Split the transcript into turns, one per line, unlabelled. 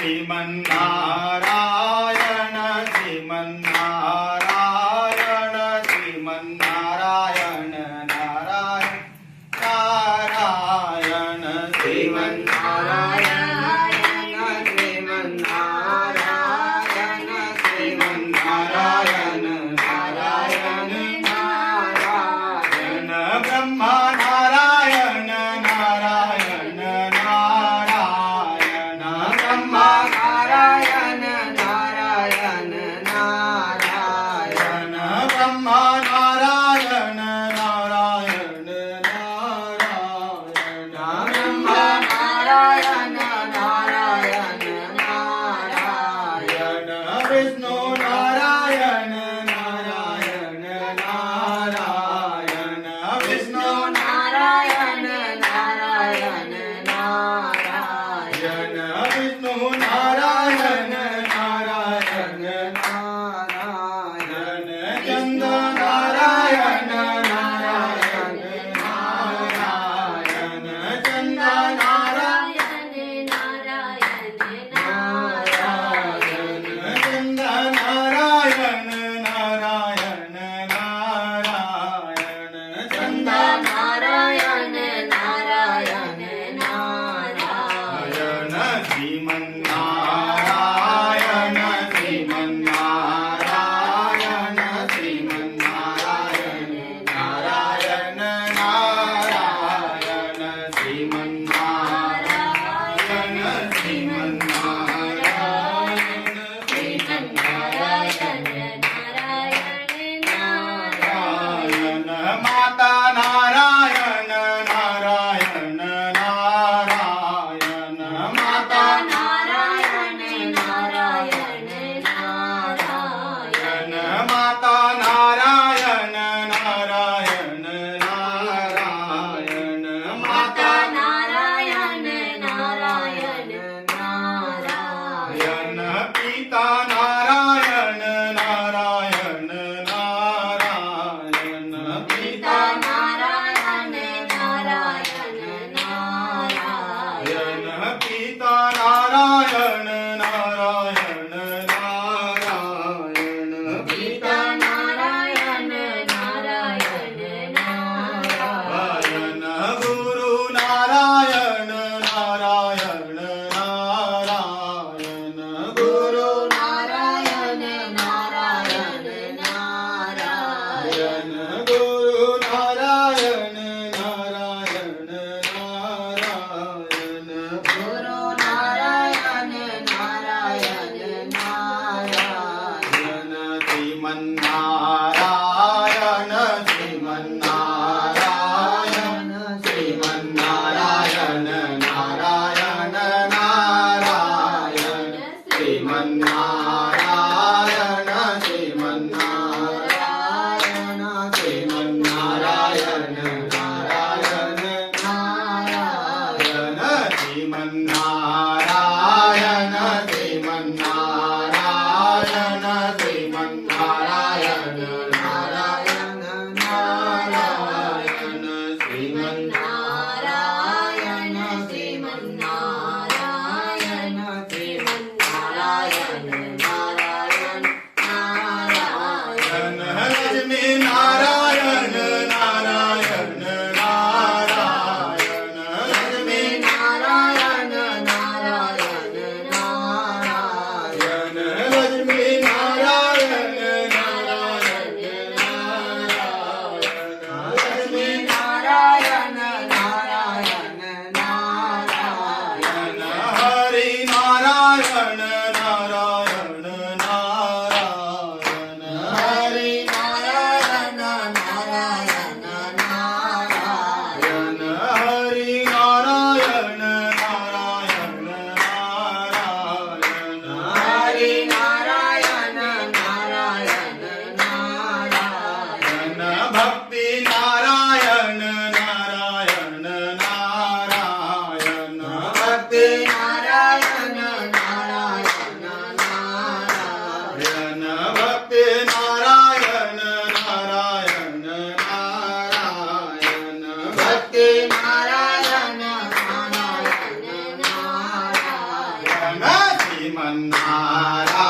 શ્રીમન્નારાયણ શ્રીમન્નારાયણ શ્રીમન્નારાયણ નારાયણ નારાયણ શ્રીમન્નારાયણ શ્રીમન્નારાયણ શ્રીમન્નારાયણ નારાયણ નારાયણ બ્રહ્મા નારાયણ નારાયણ નારાયણ બ્રહ્મા નારાયણ નારાયણ નારાયણ બ્રહ્મા નારાયણ નારાયણ નારાયણ બ્રહ્મા નારાયણ નારાયણ નારાયણ વિષ્ણુ નારાયણ નારાયણ નારાયણ વિષ્ણુ નારાયણ નારાયણ નારાયણ વિષ્ણુ નારાયણ નારાયણ નારાયણ ચંદ નારાયણ નારાયણ નારાયણ ચંદ નારાયણ નારાયણ ચંદ નારાયણ નારાયણ નારાયણ ચંદ નારાયણ નારાયણ નારાયણ શ્રીમન્નારાયણ શ્રીમન્નારાયણ શ્રીમન્નારાયણ નારાયણ નારાયણ શ્રીમન્નારાયણ શ્રીમન્નારાયણ નારાયણ માતા નારાયણ નારાયણ નારાયણ માતા નારાયણ નારાયણ નારાયણ માતા નારાયણ નારાયણ નારાયણ માતા નારાયણ નારાયણ નારાયણ પિતા નારાયણ નારાયણ નારાયણ પિતા નારાયણ નારાયણ નારાયણ પિતા નારાયણ નારાયણ નારાયણ પિતા નારાયણ નારાયણ નારાયણ ગુરુ નારાયણ નારાયણ નારાયણ ગુરુ નારાયણ નારાયણ નારાયણ ગુરુ નારાયણ નારાયણ નારાયણ ગુરુ નારાયણ નારાયણ નારાયણ શ્રીમન્નારાયણ શ્રીમન્નારાયણ શ્રીમન્નારાયણ નારાયણ નારાયણ શ્રીમન્નારાયણ શ્રીમન્નારાયણ શ્રીમન્નારાયણ નારાયણ નારાયણ શ્રીમન્નારાયણ શ્રીમન્નારાયણ શ્રીમન્નારાયણ નારાયણ નારાયણ શ્રીમન્નારાયણ શ્રીમન્નારાયણ શ્રીમન્નારાયણ નારાયણ નારાયણ લક્ષ્મી નારાયણ નારાયણ નારાયણ લક્ષ્મી નારાયણ નારાયણ નારાયણ લક્ષ્મી નારાયણ નારાયણ નારાયણ લક્ષ્મી નારાયણ નારાયણ નારાયણ હરિ નારાયણ નારાયણ નારાયણ હરિ નારાયણ નારાયણ નારાયણ હરિ નારાયણ નારાયણ નારાયણ હરિ નારાયણ નારાયણ નારાયણ ભક્તિ નારાયણ નારાયણ નારાયણ ભક્તિ નારાયણ નારાયણ નારાયણ ભક્તિ નારાયણ નારાયણ નારાયણ ભક્તિ નારાયણ નારાયણ નારાયણ શ્રીમન્નારાયણ